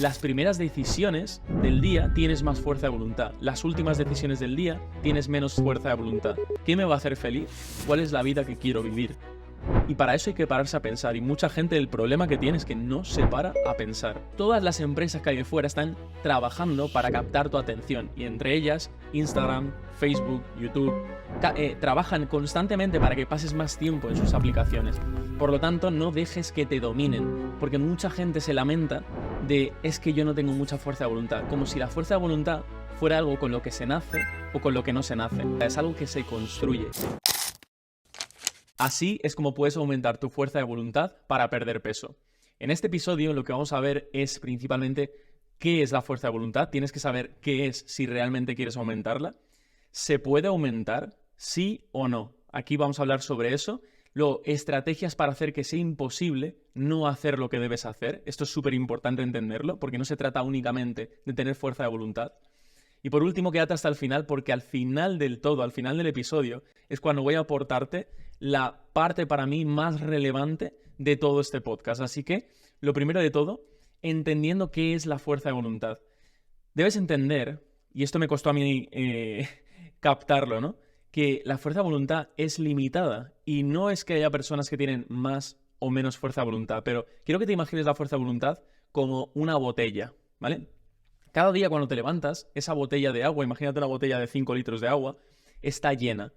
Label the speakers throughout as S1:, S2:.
S1: Las primeras decisiones del día tienes más fuerza de voluntad. Las últimas decisiones del día tienes menos fuerza de voluntad. ¿Qué me va a hacer feliz? ¿Cuál es la vida que quiero vivir? Y para eso hay que pararse a pensar. Y mucha gente, el problema que tiene es que no se para a pensar. Todas las empresas que hay de fuera están trabajando para captar tu atención. Y entre ellas, Instagram, Facebook, YouTube, trabajan constantemente para que pases más tiempo en sus aplicaciones. Por lo tanto, no dejes que te dominen. Porque mucha gente se lamenta de es que yo no tengo mucha fuerza de voluntad. Como si la fuerza de voluntad fuera algo con lo que se nace o con lo que no se nace. Es algo que se construye. Así es como puedes aumentar tu fuerza de voluntad para perder peso. En este episodio lo que vamos a ver es principalmente qué es la fuerza de voluntad. Tienes que saber qué es si realmente quieres aumentarla. ¿Se puede aumentar? ¿Sí o no? Aquí vamos a hablar sobre eso. Luego, estrategias para hacer que sea imposible no hacer lo que debes hacer. Esto es súper importante entenderlo porque no se trata únicamente de tener fuerza de voluntad. Y por último, quédate hasta el final porque al final del todo, al final del episodio, es cuando voy a aportarte la parte para mí más relevante de todo este podcast. Así que, lo primero de todo, entendiendo qué es la fuerza de voluntad. Debes entender, y esto me costó a mí captarlo, ¿no? Que la fuerza de voluntad es limitada y no es que haya personas que tienen más o menos fuerza de voluntad, pero quiero que te imagines la fuerza de voluntad como una botella, ¿vale? Cada día cuando te levantas, esa botella de agua, imagínate una botella de 5 litros de agua, está llena.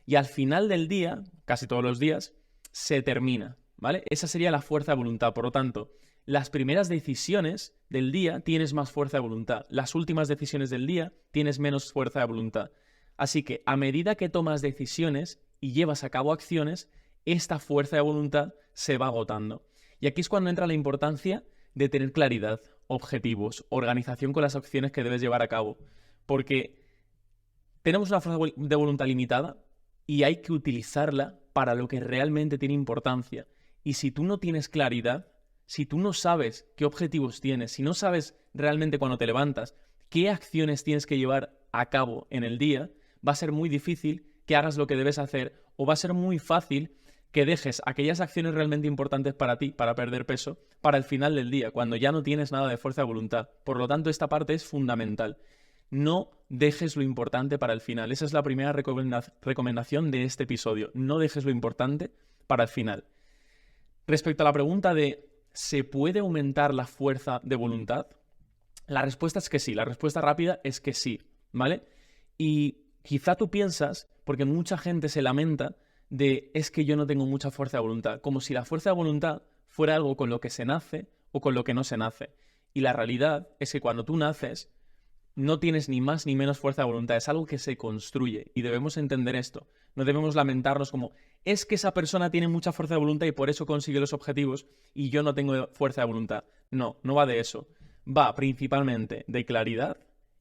S1: Y al final del día, casi todos los días, se termina, ¿vale? Esa sería la fuerza de voluntad. Por lo tanto, las primeras decisiones del día tienes más fuerza de voluntad. Las últimas decisiones del día tienes menos fuerza de voluntad. Así que a medida que tomas decisiones y llevas a cabo acciones, esta fuerza de voluntad se va agotando. Y aquí es cuando entra la importancia de tener claridad, objetivos, organización con las acciones que debes llevar a cabo. Porque tenemos una fuerza de voluntad limitada y hay que utilizarla para lo que realmente tiene importancia. Y si tú no tienes claridad, si tú no sabes qué objetivos tienes, si no sabes realmente cuando te levantas qué acciones tienes que llevar a cabo en el día, va a ser muy difícil que hagas lo que debes hacer o va a ser muy fácil que dejes aquellas acciones realmente importantes para ti, para perder peso, para el final del día, cuando ya no tienes nada de fuerza de voluntad. Por lo tanto, esta parte es fundamental. No dejes lo importante para el final. Esa es la primera recomendación de este episodio. No dejes lo importante para el final. Respecto a la pregunta de ¿se puede aumentar la fuerza de voluntad? La respuesta es que sí. La respuesta rápida es que sí, ¿vale? Y quizá tú piensas, porque mucha gente se lamenta de es que yo no tengo mucha fuerza de voluntad, como si la fuerza de voluntad fuera algo con lo que se nace o con lo que no se nace. Y la realidad es que cuando tú naces, no tienes ni más ni menos fuerza de voluntad, es algo que se construye y debemos entender esto. No debemos lamentarnos como, es que esa persona tiene mucha fuerza de voluntad y por eso consigue los objetivos y yo no tengo fuerza de voluntad. No, no va de eso. Va principalmente de claridad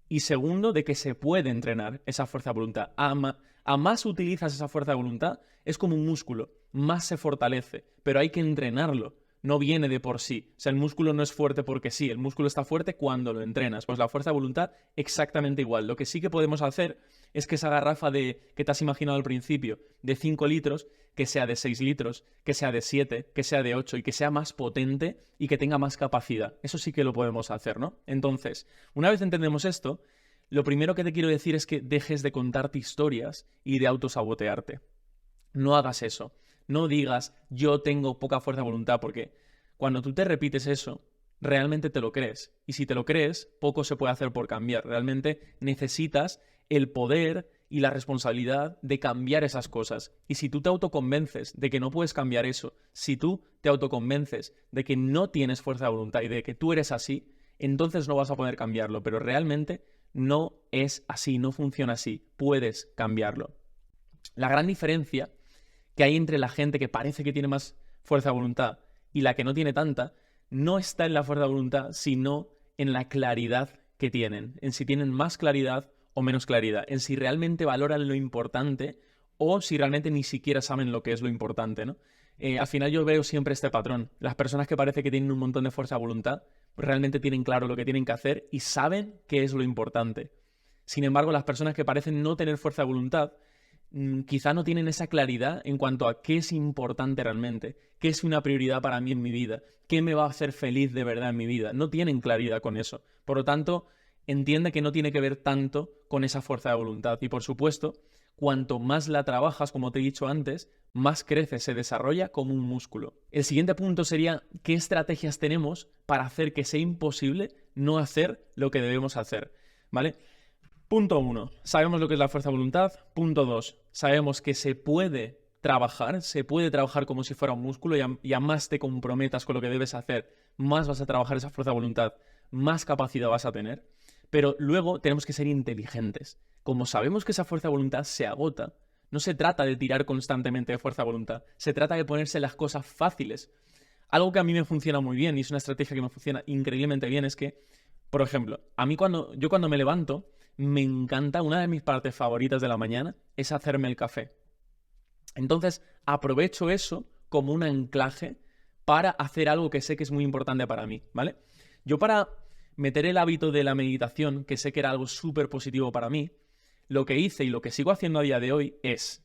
S1: y segundo, de que se puede entrenar esa fuerza de voluntad. A más utilizas esa fuerza de voluntad, es como un músculo, más se fortalece, pero hay que entrenarlo. No viene de por sí. O sea, el músculo no es fuerte porque sí. El músculo está fuerte cuando lo entrenas. Pues la fuerza de voluntad, exactamente igual. Lo que sí que podemos hacer es que esa garrafa que te has imaginado al principio, de 5 litros, que sea de 6 litros, que sea de 7, que sea de 8 y que sea más potente y que tenga más capacidad. Eso sí que lo podemos hacer, ¿no? Entonces, una vez entendemos esto, lo primero que te quiero decir es que dejes de contarte historias y de autosabotearte. No hagas eso. No digas, yo tengo poca fuerza de voluntad, porque cuando tú te repites eso, realmente te lo crees. Y si te lo crees, poco se puede hacer por cambiar. Realmente necesitas el poder y la responsabilidad de cambiar esas cosas. Y si tú te autoconvences de que no puedes cambiar eso, si tú te autoconvences de que no tienes fuerza de voluntad y de que tú eres así, entonces no vas a poder cambiarlo. Pero realmente no es así, no funciona así. Puedes cambiarlo. La gran diferencia que hay entre la gente que parece que tiene más fuerza de voluntad y la que no tiene tanta, no está en la fuerza de voluntad, sino en la claridad que tienen, en si tienen más claridad o menos claridad, en si realmente valoran lo importante o si realmente ni siquiera saben lo que es lo importante, ¿no? Al final yo veo siempre este patrón. Las personas que parece que tienen un montón de fuerza de voluntad, pues realmente tienen claro lo que tienen que hacer y saben qué es lo importante. Sin embargo, las personas que parecen no tener fuerza de voluntad, quizá no tienen esa claridad en cuanto a qué es importante realmente, qué es una prioridad para mí en mi vida, qué me va a hacer feliz de verdad en mi vida. No tienen claridad con eso. Por lo tanto, entiende que no tiene que ver tanto con esa fuerza de voluntad. Y por supuesto, cuanto más la trabajas, como te he dicho antes, más crece, se desarrolla como un músculo. El siguiente punto sería qué estrategias tenemos para hacer que sea imposible no hacer lo que debemos hacer, ¿vale? Punto 1, sabemos lo que es la fuerza de voluntad. Punto 2, sabemos que se puede trabajar como si fuera un músculo y a más te comprometas con lo que debes hacer, más vas a trabajar esa fuerza de voluntad, más capacidad vas a tener. Pero luego tenemos que ser inteligentes. Como sabemos que esa fuerza de voluntad se agota, no se trata de tirar constantemente de fuerza de voluntad, se trata de ponerse las cosas fáciles. Algo que a mí me funciona muy bien y es una estrategia que me funciona increíblemente bien es que, por ejemplo, a mí cuando me levanto, me encanta, una de mis partes favoritas de la mañana es hacerme el café. Entonces, aprovecho eso como un anclaje para hacer algo que sé que es muy importante para mí, ¿vale? Yo para meter el hábito de la meditación, que sé que era algo súper positivo para mí, lo que hice y lo que sigo haciendo a día de hoy es...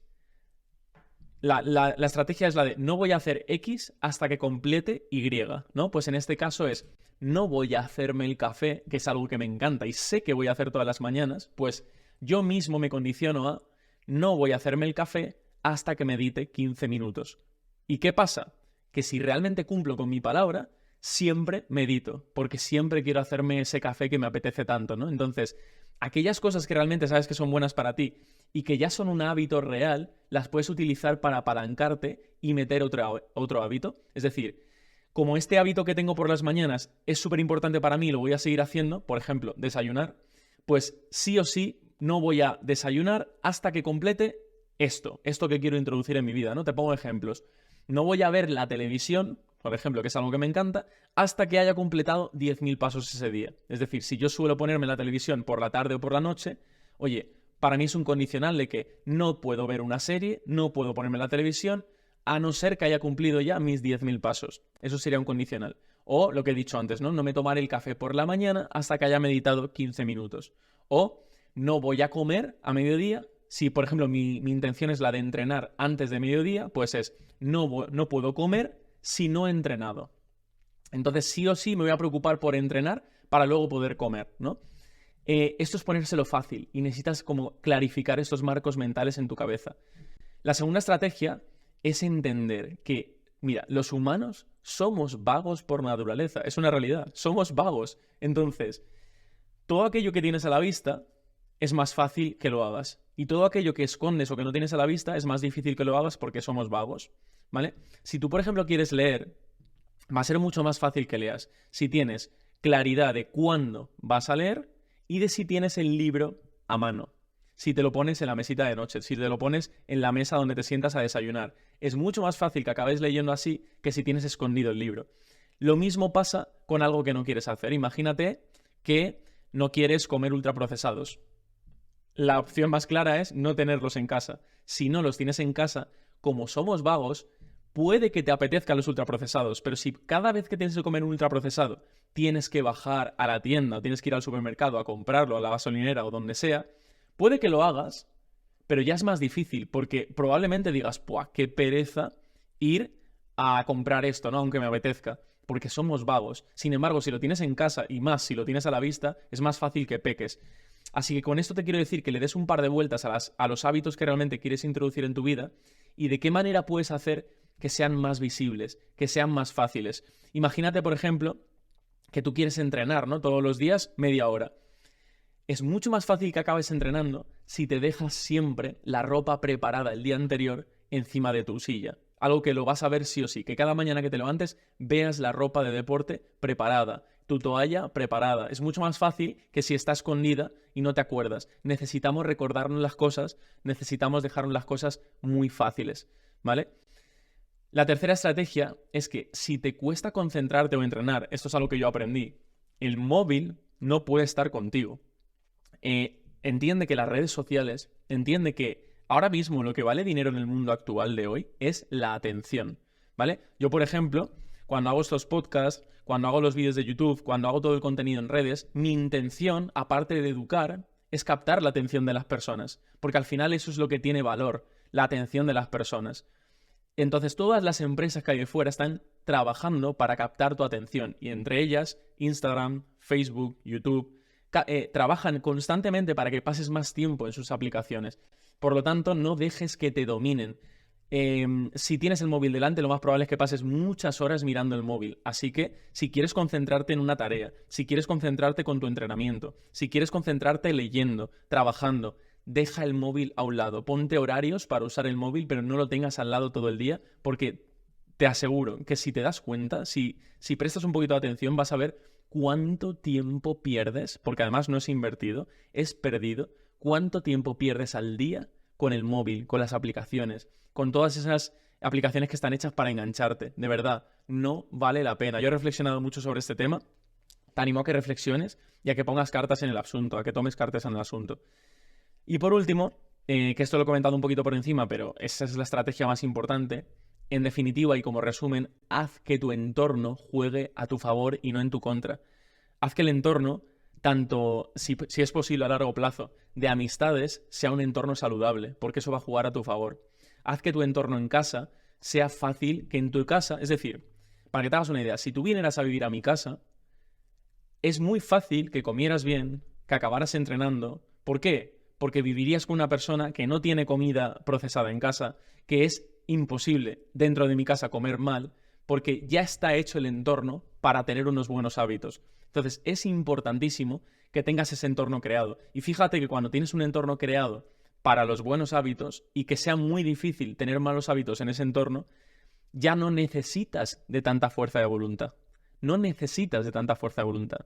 S1: La estrategia es la de no voy a hacer X hasta que complete Y, ¿no? Pues en este caso es no voy a hacerme el café, que es algo que me encanta y sé que voy a hacer todas las mañanas, pues yo mismo me condiciono a no voy a hacerme el café hasta que medite 15 minutos. ¿Y qué pasa? Que si realmente cumplo con mi palabra, siempre medito, porque siempre quiero hacerme ese café que me apetece tanto, ¿no? Entonces, aquellas cosas que realmente sabes que son buenas para ti y que ya son un hábito real, las puedes utilizar para apalancarte y meter otro hábito. Es decir, como este hábito que tengo por las mañanas es súper importante para mí y lo voy a seguir haciendo, por ejemplo, desayunar, pues sí o sí no voy a desayunar hasta que complete esto que quiero introducir en mi vida, ¿no? Te pongo ejemplos. No voy a ver la televisión, por ejemplo, que es algo que me encanta, hasta que haya completado 10.000 pasos ese día. Es decir, si yo suelo ponerme la televisión por la tarde o por la noche, oye, para mí es un condicional de que no puedo ver una serie, no puedo ponerme la televisión, a no ser que haya cumplido ya mis 10.000 pasos. Eso sería un condicional. O lo que he dicho antes, ¿no? No me tomaré el café por la mañana hasta que haya meditado 15 minutos. O no voy a comer a mediodía. Si, por ejemplo, mi intención es la de entrenar antes de mediodía, pues es no puedo comer si no he entrenado. Entonces, sí o sí me voy a preocupar por entrenar para luego poder comer, ¿no? Esto es ponérselo fácil y necesitas como clarificar estos marcos mentales en tu cabeza. La segunda estrategia es entender que, mira, los humanos somos vagos por naturaleza. Es una realidad. Somos vagos. Entonces, todo aquello que tienes a la vista es más fácil que lo hagas. Y todo aquello que escondes o que no tienes a la vista es más difícil que lo hagas porque somos vagos, ¿vale? Si tú, por ejemplo, quieres leer, va a ser mucho más fácil que leas si tienes claridad de cuándo vas a leer y de si tienes el libro a mano. Si te lo pones en la mesita de noche, si te lo pones en la mesa donde te sientas a desayunar. Es mucho más fácil que acabes leyendo así que si tienes escondido el libro. Lo mismo pasa con algo que no quieres hacer. Imagínate que no quieres comer ultraprocesados. La opción más clara es no tenerlos en casa. Si no los tienes en casa, como somos vagos, puede que te apetezcan los ultraprocesados, pero si cada vez que tienes que comer un ultraprocesado tienes que bajar a la tienda o tienes que ir al supermercado a comprarlo, a la gasolinera o donde sea, puede que lo hagas, pero ya es más difícil porque probablemente digas, ¡puah, qué pereza ir a comprar esto, ¿no? Aunque me apetezca, porque somos vagos. Sin embargo, si lo tienes en casa y más si lo tienes a la vista, es más fácil que peques. Así que con esto te quiero decir que le des un par de vueltas a los hábitos que realmente quieres introducir en tu vida y de qué manera puedes hacer que sean más visibles, que sean más fáciles. Imagínate, por ejemplo, que tú quieres entrenar, ¿no? Todos los días, media hora. Es mucho más fácil que acabes entrenando si te dejas siempre la ropa preparada el día anterior encima de tu silla. Algo que lo vas a ver sí o sí, que cada mañana que te levantes veas la ropa de deporte preparada, tu toalla preparada. Es mucho más fácil que si está escondida y no te acuerdas. Necesitamos recordarnos las cosas, necesitamos dejarnos las cosas muy fáciles, ¿vale? La tercera estrategia es que si te cuesta concentrarte o entrenar, esto es algo que yo aprendí, el móvil no puede estar contigo. Entiende que las redes sociales, entiende que ahora mismo lo que vale dinero en el mundo actual de hoy es la atención, ¿vale? Yo, por ejemplo, cuando hago estos podcasts, cuando hago los vídeos de YouTube, cuando hago todo el contenido en redes, mi intención, aparte de educar, es captar la atención de las personas, porque al final eso es lo que tiene valor, la atención de las personas. Entonces todas las empresas que hay fuera están trabajando para captar tu atención, y entre ellas Instagram, Facebook, YouTube, trabajan constantemente para que pases más tiempo en sus aplicaciones. Por lo tanto, no dejes que te dominen. Si tienes el móvil delante, lo más probable es que pases muchas horas mirando el móvil. Así que, si quieres concentrarte en una tarea, si quieres concentrarte con tu entrenamiento, si quieres concentrarte leyendo, trabajando, deja el móvil a un lado. Ponte horarios para usar el móvil, pero no lo tengas al lado todo el día, porque te aseguro que si te das cuenta, si prestas un poquito de atención, vas a ver cuánto tiempo pierdes, porque además no es invertido, es perdido, cuánto tiempo pierdes al día con el móvil, con las aplicaciones, con todas esas aplicaciones que están hechas para engancharte. De verdad, no vale la pena. Yo he reflexionado mucho sobre este tema. Te animo a que reflexiones y a que pongas cartas en el asunto, a que tomes cartas en el asunto. Y por último, que esto lo he comentado un poquito por encima, pero esa es la estrategia más importante. En definitiva y como resumen, haz que tu entorno juegue a tu favor y no en tu contra. Haz que el entorno, tanto si es posible a largo plazo, de amistades, sea un entorno saludable, porque eso va a jugar a tu favor. Haz que tu entorno en casa sea fácil, que en tu casa, es decir, para que te hagas una idea, si tú vinieras a vivir a mi casa, es muy fácil que comieras bien, que acabaras entrenando. ¿Por qué? Porque vivirías con una persona que no tiene comida procesada en casa, que es imposible dentro de mi casa comer mal, porque ya está hecho el entorno para tener unos buenos hábitos. Entonces es importantísimo que tengas ese entorno creado. Y fíjate que cuando tienes un entorno creado para los buenos hábitos y que sea muy difícil tener malos hábitos en ese entorno, ya no necesitas de tanta fuerza de voluntad. No necesitas de tanta fuerza de voluntad.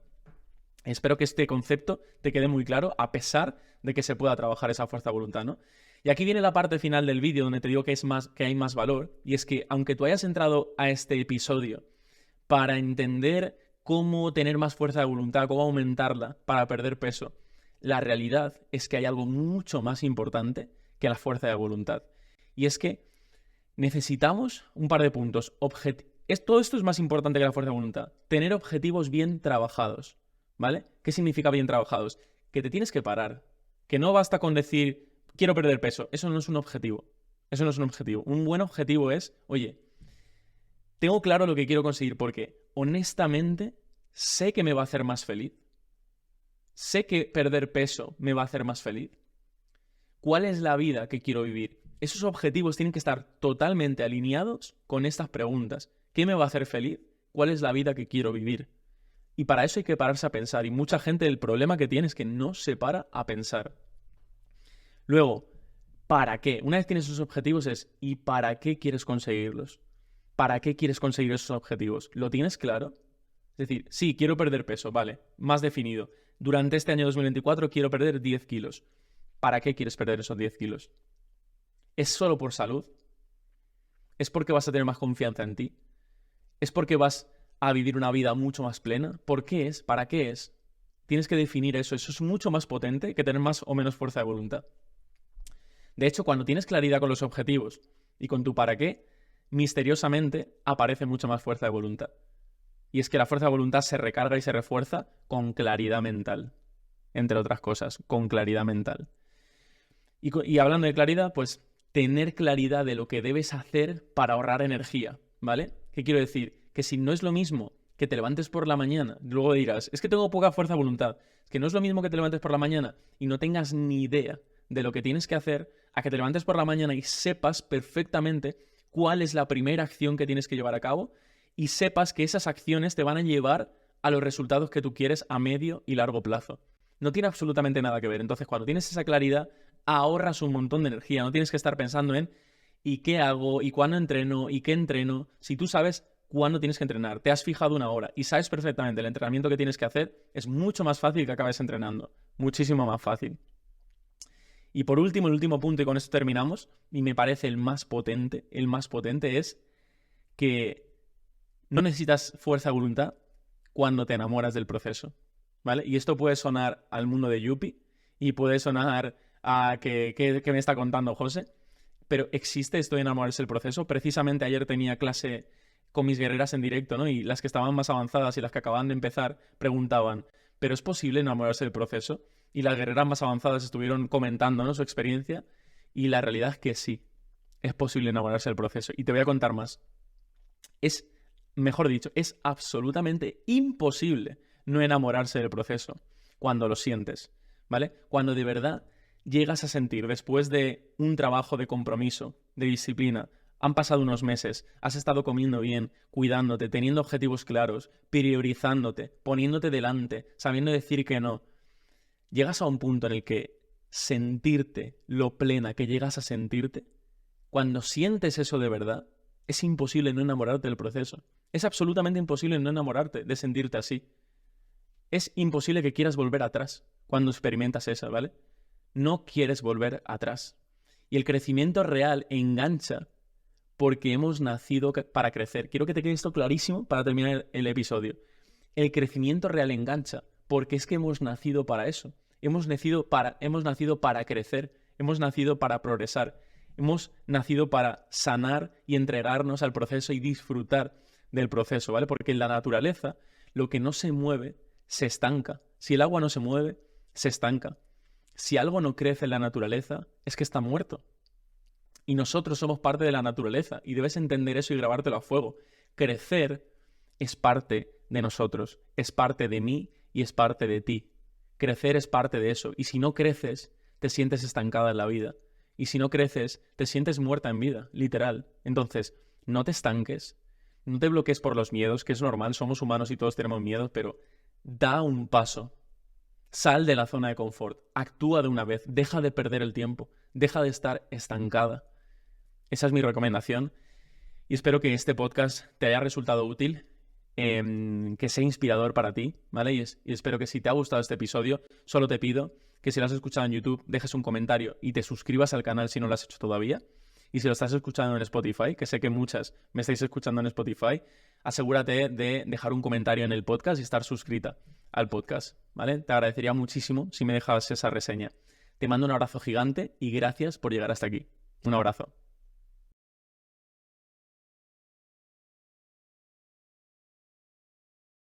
S1: Espero que este concepto te quede muy claro, a pesar de que se pueda trabajar esa fuerza de voluntad, ¿no? Y aquí viene la parte final del vídeo donde te digo que hay más valor, y es que aunque tú hayas entrado a este episodio para entender cómo tener más fuerza de voluntad, cómo aumentarla para perder peso, la realidad es que hay algo mucho más importante que la fuerza de voluntad. Y es que necesitamos un par de puntos. Todo esto es más importante que la fuerza de voluntad. Tener objetivos bien trabajados, ¿vale? ¿Qué significa bien trabajados? Que te tienes que parar. Que no basta con decir, quiero perder peso. Eso no es un objetivo. Eso no es un objetivo. Un buen objetivo es, oye, tengo claro lo que quiero conseguir porque, honestamente, sé que me va a hacer más feliz. Sé que perder peso me va a hacer más feliz. ¿Cuál es la vida que quiero vivir? Esos objetivos tienen que estar totalmente alineados con estas preguntas. ¿Qué me va a hacer feliz? ¿Cuál es la vida que quiero vivir? Y para eso hay que pararse a pensar. Y mucha gente, el problema que tiene es que no se para a pensar. Luego, ¿para qué? Una vez tienes esos objetivos es, ¿y para qué quieres conseguirlos? ¿Para qué quieres conseguir esos objetivos? ¿Lo tienes claro? Es decir, sí, quiero perder peso, vale, más definido. Durante este año 2024 quiero perder 10 kilos. ¿Para qué quieres perder esos 10 kilos? ¿Es solo por salud? ¿Es porque vas a tener más confianza en ti? ¿Es porque vas a vivir una vida mucho más plena? ¿Por qué es? ¿Para qué es? Tienes que definir eso. Eso es mucho más potente que tener más o menos fuerza de voluntad. De hecho, cuando tienes claridad con los objetivos y con tu para qué, misteriosamente aparece mucha más fuerza de voluntad. Y es que la fuerza de voluntad se recarga y se refuerza con claridad mental. Entre otras cosas, con claridad mental. Y hablando de claridad, pues tener claridad de lo que debes hacer para ahorrar energía, ¿vale? ¿Qué quiero decir? Que si no es lo mismo que te levantes por la mañana, luego dirás, es que tengo poca fuerza de voluntad, es que no es lo mismo que te levantes por la mañana y no tengas ni idea de lo que tienes que hacer, a que te levantes por la mañana y sepas perfectamente cuál es la primera acción que tienes que llevar a cabo y sepas que esas acciones te van a llevar a los resultados que tú quieres a medio y largo plazo. No tiene absolutamente nada que ver. Entonces, cuando tienes esa claridad, ahorras un montón de energía. No tienes que estar pensando en ¿y qué hago? ¿Y cuándo entreno? ¿Y qué entreno? Si tú sabes cuándo tienes que entrenar, te has fijado una hora y sabes perfectamente el entrenamiento que tienes que hacer, es mucho más fácil que acabes entrenando. Muchísimo más fácil. Y por último, el último punto, y con esto terminamos, y me parece el más potente es que no necesitas fuerza de voluntad cuando te enamoras del proceso, ¿vale? Y esto puede sonar al mundo de Yuppie y puede sonar a ¿qué me está contando José? Pero existe esto de enamorarse del proceso. Precisamente ayer tenía clase con mis guerreras en directo, ¿no? Y las que estaban más avanzadas y las que acababan de empezar preguntaban, ¿pero es posible enamorarse del proceso? y las guerreras más avanzadas estuvieron comentando, ¿no?, su experiencia, y la realidad es que sí, es posible enamorarse del proceso. Y te voy a contar más. Mejor dicho, es absolutamente imposible no enamorarse del proceso cuando lo sientes, ¿vale? Cuando de verdad llegas a sentir, después de un trabajo de compromiso, de disciplina, han pasado unos meses, has estado comiendo bien, cuidándote, teniendo objetivos claros, priorizándote, poniéndote delante, sabiendo decir que no. Llegas a un punto en el que sentirte lo plena que llegas a sentirte, cuando sientes eso de verdad, es imposible no enamorarte del proceso. Es absolutamente imposible no enamorarte de sentirte así. Es imposible que quieras volver atrás cuando experimentas eso, ¿vale? No quieres volver atrás. Y el crecimiento real engancha porque hemos nacido para crecer. Quiero que te quede esto clarísimo para terminar el episodio. El crecimiento real engancha porque es que hemos nacido para eso. Hemos nacido para crecer. Hemos nacido para progresar. Hemos nacido para sanar y entregarnos al proceso y disfrutar del proceso, ¿vale? Porque en la naturaleza lo que no se mueve se estanca. Si el agua no se mueve, se estanca. Si algo no crece en la naturaleza, es que está muerto. Y nosotros somos parte de la naturaleza y debes entender eso y grabártelo a fuego. Crecer es parte de nosotros, es parte de mí y es parte de ti. Crecer es parte de eso. Y si no creces, te sientes estancada en la vida. Y si no creces, te sientes muerta en vida, literal. Entonces, no te estanques, no te bloquees por los miedos, que es normal, somos humanos y todos tenemos miedo, pero da un paso. Sal de la zona de confort, actúa de una vez, deja de perder el tiempo, deja de estar estancada. Esa es mi recomendación y espero que este podcast te haya resultado útil, que sea inspirador para ti, ¿vale? Y espero que si te ha gustado este episodio, solo te pido que si lo has escuchado en YouTube, dejes un comentario y te suscribas al canal si no lo has hecho todavía. Y si lo estás escuchando en Spotify, que sé que muchas me estáis escuchando en Spotify, asegúrate de dejar un comentario en el podcast y estar suscrita al podcast, ¿vale? Te agradecería muchísimo si me dejas esa reseña. Te mando un abrazo gigante y gracias por llegar hasta aquí. Un abrazo.